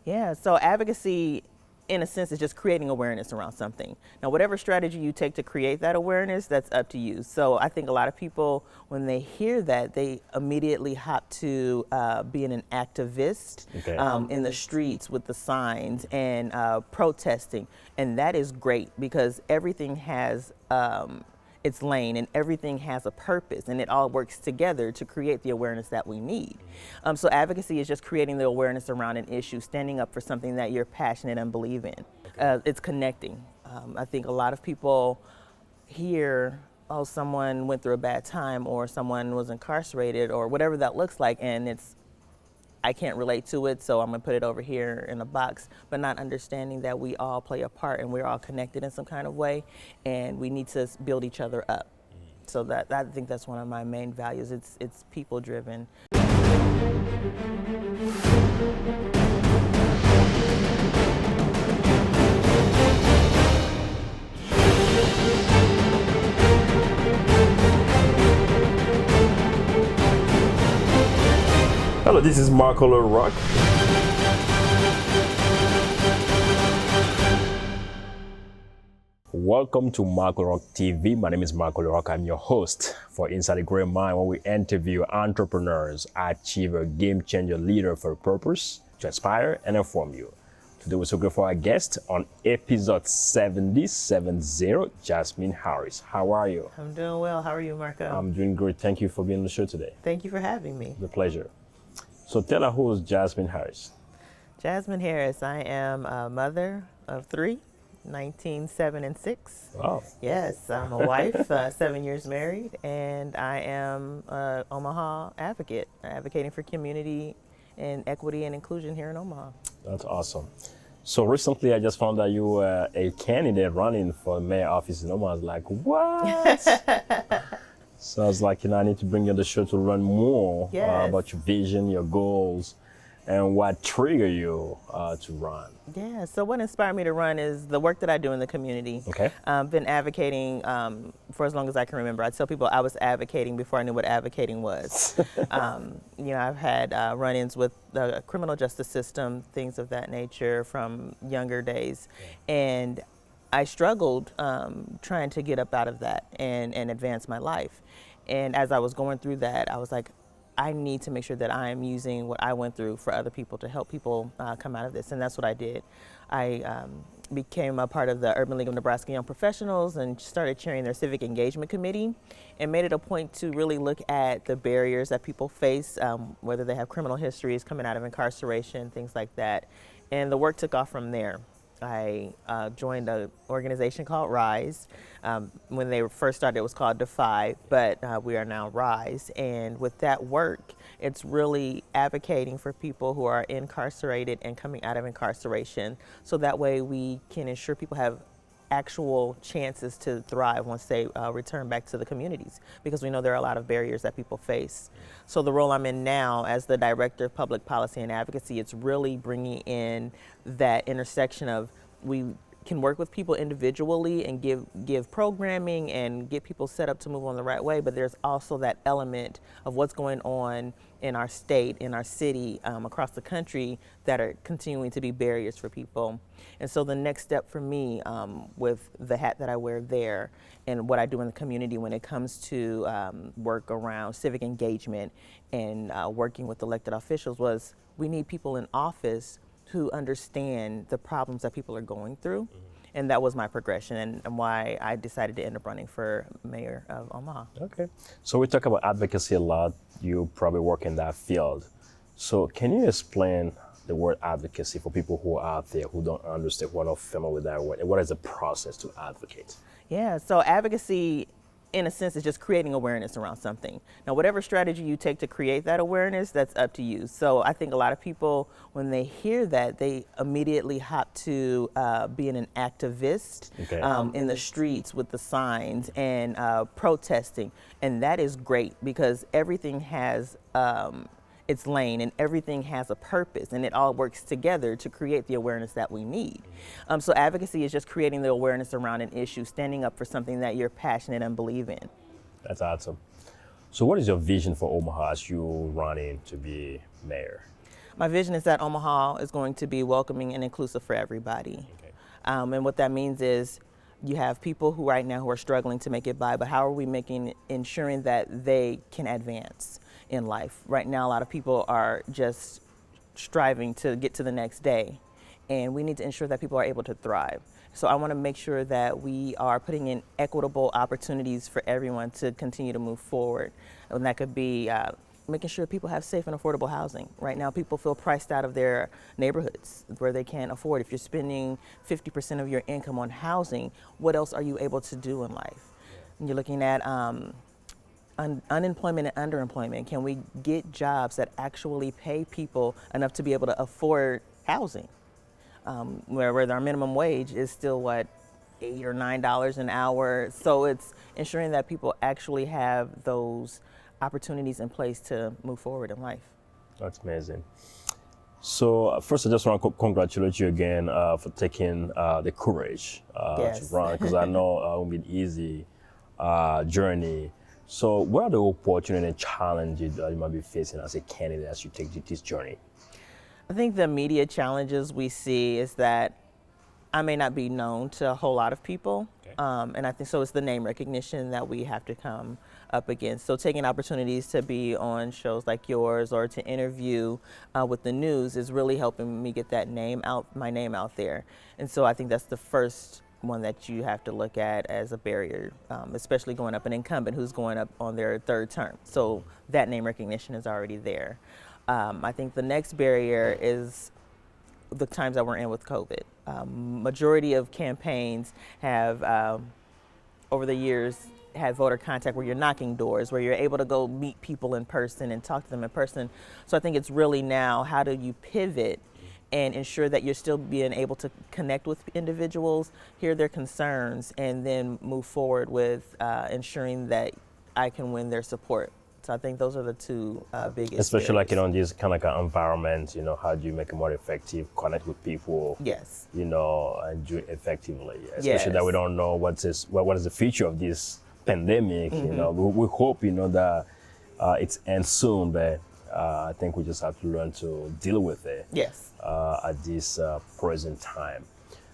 Yeah, so advocacy, in a sense, is just creating awareness around something. Now, whatever strategy you take to create that awareness, that's up to you. So I think a lot of people, when they hear that, they immediately hop to being an activist Okay. in the streets with the signs and protesting. And that is great because everything has its lane and everything has a purpose and it all works together to create the awareness that we need. So advocacy is just creating the awareness around an issue, standing up for something that you're passionate and believe in. It's connecting. I think a lot of people hear, oh, someone went through a bad time or someone was incarcerated or whatever that looks like, and I can't relate to it, so I'm gonna put it over here in a box, but not understanding that we all play a part and we're all connected in some kind of way, and we need to build each other up. So that I think that's one of my main values. It's people driven. Hello, this is Marco Rock. Welcome to Marco Rock TV. My name is Marco Rock. I'm your host for Inside the Great Mind, where we interview entrepreneurs, achiever, game changer, leader for a purpose to inspire and inform you. Today we're so good for our guest on episode 70, Jasmine Harris. How are you? I'm doing well. How are you, Marco? I'm doing great. Thank you for being on the show today. Thank you for having me. It's a pleasure. So tell her, who is Jasmine Harris? Jasmine Harris. I am a mother of 3, 19, 7, and 6. Wow. Yes, I'm a wife, 7 years married, and I am an Omaha advocate, advocating for community and equity and inclusion here in Omaha. That's awesome. So recently I just found that you were a candidate running for mayor office in Omaha. I was like, what? So I was like, I need to bring you on the show to learn more about your vision, your goals, and what triggered you to run. Yeah, so what inspired me to run is the work that I do in the community. Okay. I've been advocating for as long as I can remember. I tell people I was advocating before I knew what advocating was. I've had run-ins with the criminal justice system, things of that nature from younger days. And I struggled trying to get up out of that and advance my life. And as I was going through that, I was like, I need to make sure that I am using what I went through for other people to help people come out of this. And that's what I did. I became a part of the Urban League of Nebraska Young Professionals and started chairing their civic engagement committee and made it a point to really look at the barriers that people face, whether they have criminal histories, coming out of incarceration, things like that. And the work took off from there. I joined an organization called RISE. When they first started, it was called Defy, but we are now RISE. And with that work, it's really advocating for people who are incarcerated and coming out of incarceration. So that way we can ensure people have actual chances to thrive once they return back to the communities, because we know there are a lot of barriers that people face. So the role I'm in now as the Director of Public Policy and Advocacy, it's really bringing in that intersection of we can work with people individually and give programming and get people set up to move on the right way, but there's also that element of what's going on in our state, in our city, across the country that are continuing to be barriers for people. And so the next step for me with the hat that I wear there and what I do in the community when it comes to work around civic engagement and working with elected officials was we need people in office who understand the problems that people are going through. And that was my progression and why I decided to end up running for mayor of Omaha. Okay. So we talk about advocacy a lot. You probably work in that field. So can you explain the word advocacy for people who are out there who don't understand, who are not familiar with that word? And what is the process to advocate? Yeah, so advocacy, in a sense, is just creating awareness around something. Now, whatever strategy you take to create that awareness, that's up to you. So I think a lot of people, when they hear that, they immediately hop to being an activist in the streets with the signs and protesting. And that is great because everything has its lane and everything has a purpose and it all works together to create the awareness that we need. So advocacy is just creating the awareness around an issue, standing up for something that you're passionate and believe in. That's awesome. So what is your vision for Omaha as you run in to be mayor? My vision is that Omaha is going to be welcoming and inclusive for everybody. Okay. And what that means is you have people who right now who are struggling to make it by, but how are we ensuring that they can advance in life? Right now, a lot of people are just striving to get to the next day, and we need to ensure that people are able to thrive. So I want to make sure that we are putting in equitable opportunities for everyone to continue to move forward. And that could be making sure people have safe and affordable housing. Right now, people feel priced out of their neighborhoods where they can't afford. If you're spending 50% of your income on housing, what else are you able to do in life? And you're looking at unemployment and underemployment. Can we get jobs that actually pay people enough to be able to afford housing? Where our minimum wage is still what, $8 or $9 an hour. So it's ensuring that people actually have those opportunities in place to move forward in life. That's amazing. So first, I just want to congratulate you again for taking the courage Yes. to run, because I know it won't be an easy journey. So what are the opportunities and challenges that you might be facing as a candidate as you take this journey? I think the immediate challenges we see is that I may not be known to a whole lot of people. Okay. And I think so it's the name recognition that we have to come up against. So taking opportunities to be on shows like yours or to interview with the news is really helping me get my name out there. And so I think that's the first one that you have to look at as a barrier, especially going up an incumbent who's going up on their third term. So that name recognition is already there. I think the next barrier is the times that we're in with COVID. Majority of campaigns have, over the years, had voter contact where you're knocking doors, where you're able to go meet people in person and talk to them in person. So I think it's really now, how do you pivot and ensure that you're still being able to connect with individuals, hear their concerns, and then move forward with ensuring that I can win their support. So I think those are the two biggest. Especially barriers. like, in this kind of like an environment, how do you make it more effective, connect with people, Yes. and do it effectively, especially that Yes. we don't know what is the future of this pandemic. We hope, that it's ends soon, but I think we just have to learn to deal with it Yes. at this present time.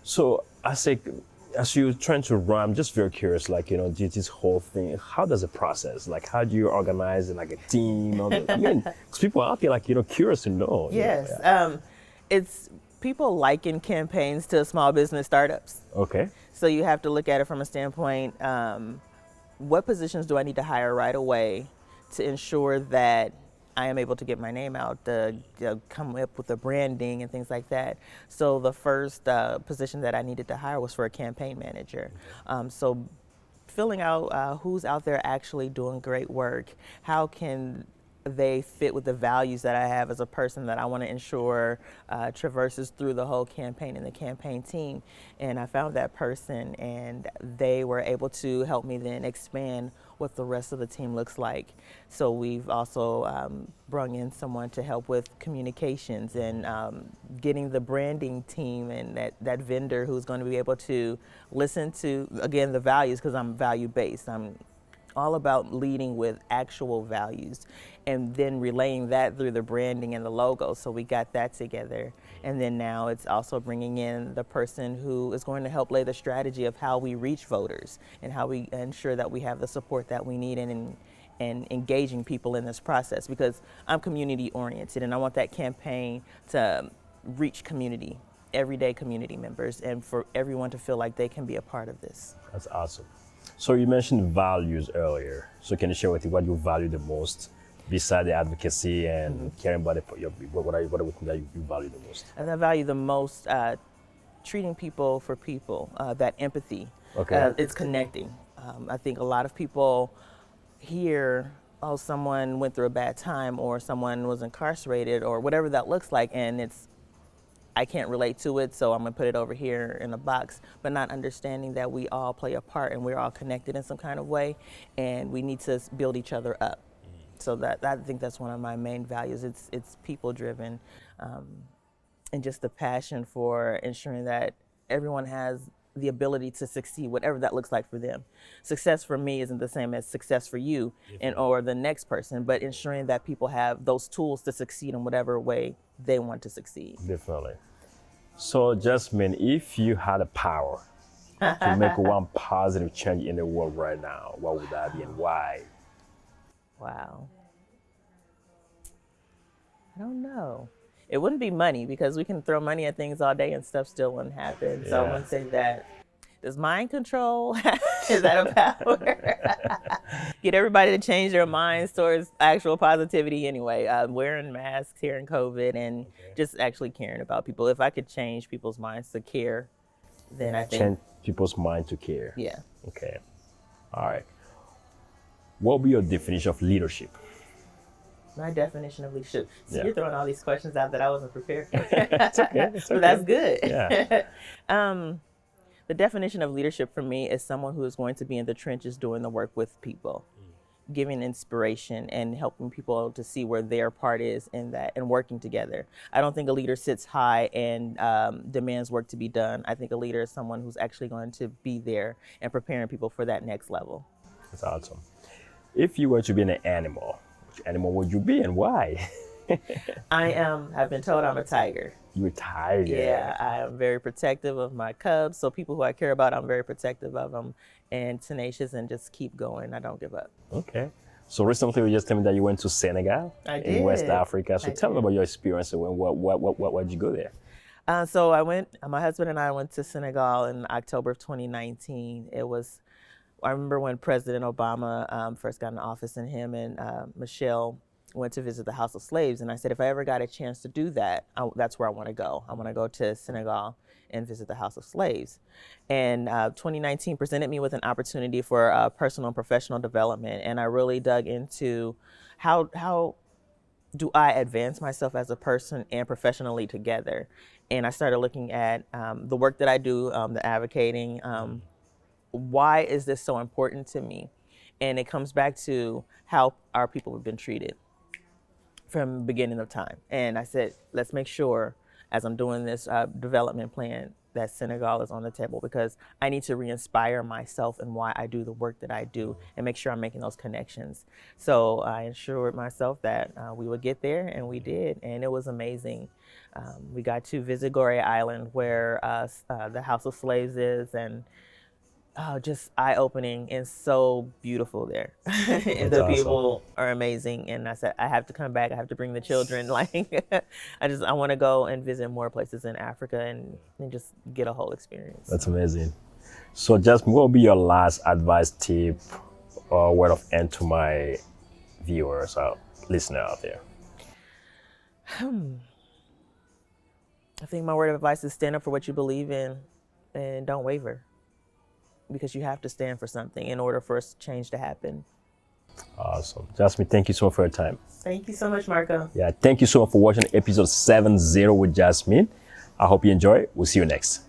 So as you're trying to run, I'm just very curious, this whole thing, how does it process? Like, how do you organize it, like a team? I mean, because people out there, curious to know. Yes. Yeah. It's people liken campaigns to small business startups. Okay. So you have to look at it from a standpoint, what positions do I need to hire right away to ensure that I am able to get my name out, come up with the branding and things like that. So the first position that I needed to hire was for a campaign manager. So filling out who's out there actually doing great work, how can they fit with the values that I have as a person that I want to ensure traverses through the whole campaign and the campaign team. And I found that person, and they were able to help me then expand what the rest of the team looks like. So we've also brought in someone to help with communications and getting the branding team and that vendor who's going to be able to listen to, again, the values, because I'm value-based. I'm all about leading with actual values and then relaying that through the branding and the logo. So we got that together. And then now it's also bringing in the person who is going to help lay the strategy of how we reach voters and how we ensure that we have the support that we need and engaging people in this process, because I'm community oriented and I want that campaign to reach community, everyday community members, and for everyone to feel like they can be a part of this. That's awesome. So you mentioned values earlier. So can you share with me what you value the most beside the advocacy and caring about what are the things that you value the most? And I value the most treating people for people, that empathy. Okay. It's connecting. I think a lot of people hear, oh, someone went through a bad time or someone was incarcerated or whatever that looks like, and I can't relate to it, so I'm gonna put it over here in a box, but not understanding that we all play a part and we're all connected in some kind of way, and we need to build each other up. So I think that's one of my main values. It's people driven, and just the passion for ensuring that everyone has the ability to succeed, whatever that looks like for them. Success for me isn't the same as success for you or the next person, but ensuring that people have those tools to succeed in whatever way they want to succeed. Definitely. So, Jasmine, if you had a power to make one positive change in the world right now, what would that be and why? Wow. I don't know. It wouldn't be money because we can throw money at things all day and stuff still wouldn't happen. So I Yeah. wouldn't say that. Does mind control, is that a power? Get everybody to change their minds towards actual positivity anyway. Wearing masks here in COVID and just actually caring about people. If I could change people's minds to care, then I think, Change people's mind to care. yeah. Okay. All right. What would be your definition of leadership? My definition of leadership. So Yeah. you're throwing all these questions out that I wasn't prepared for. It's okay. It's But that's good. Yeah. The definition of leadership for me is someone who is going to be in the trenches doing the work with people, giving inspiration and helping people to see where their part is in that and working together. I don't think a leader sits high and demands work to be done. I think a leader is someone who's actually going to be there and preparing people for that next level. That's awesome. If you were to be an animal, which animal would you be and why? I've been told I'm a tiger. You a tiger. Yeah, I am very protective of my cubs. So people who I care about, I'm very protective of them and tenacious and just keep going. I don't give up. Okay. So recently you just told me that you went to Senegal in West did. Africa. So tell me about your experience and why did you go there? So my husband and I went to Senegal in October of 2019. I remember when President Obama first got in office and him and Michelle went to visit the House of Slaves. And I said, if I ever got a chance to do that, that's where I want to go. I want to go to Senegal and visit the House of Slaves. And 2019 presented me with an opportunity for personal and professional development. And I really dug into how do I advance myself as a person and professionally together. And I started looking at the work that I do, the advocating. Why is this so important to me? And it comes back to how our people have been treated from the beginning of time. And I said, let's make sure as I'm doing this development plan that Senegal is on the table because I need to re-inspire myself and why I do the work that I do and make sure I'm making those connections. So I assured myself that we would get there, and we did, and it was amazing. We got to visit Gorée Island where the House of Slaves is, and just eye-opening and so beautiful there. And the awesome. people are amazing. And I said, I have to come back. I have to bring the children. Like, I want to go and visit more places in Africa and just get a whole experience. That's amazing. So Jasmine, what would be your last advice, tip, or word of end to my viewers or listener out there? I think my word of advice is stand up for what you believe in and don't waver. Because you have to stand for something in order for change to happen. Awesome. Jasmine, thank you so much for your time. Thank you so much, Marco. Yeah, thank you so much for watching episode 70 with Jasmine. I hope you enjoy it. We'll see you next.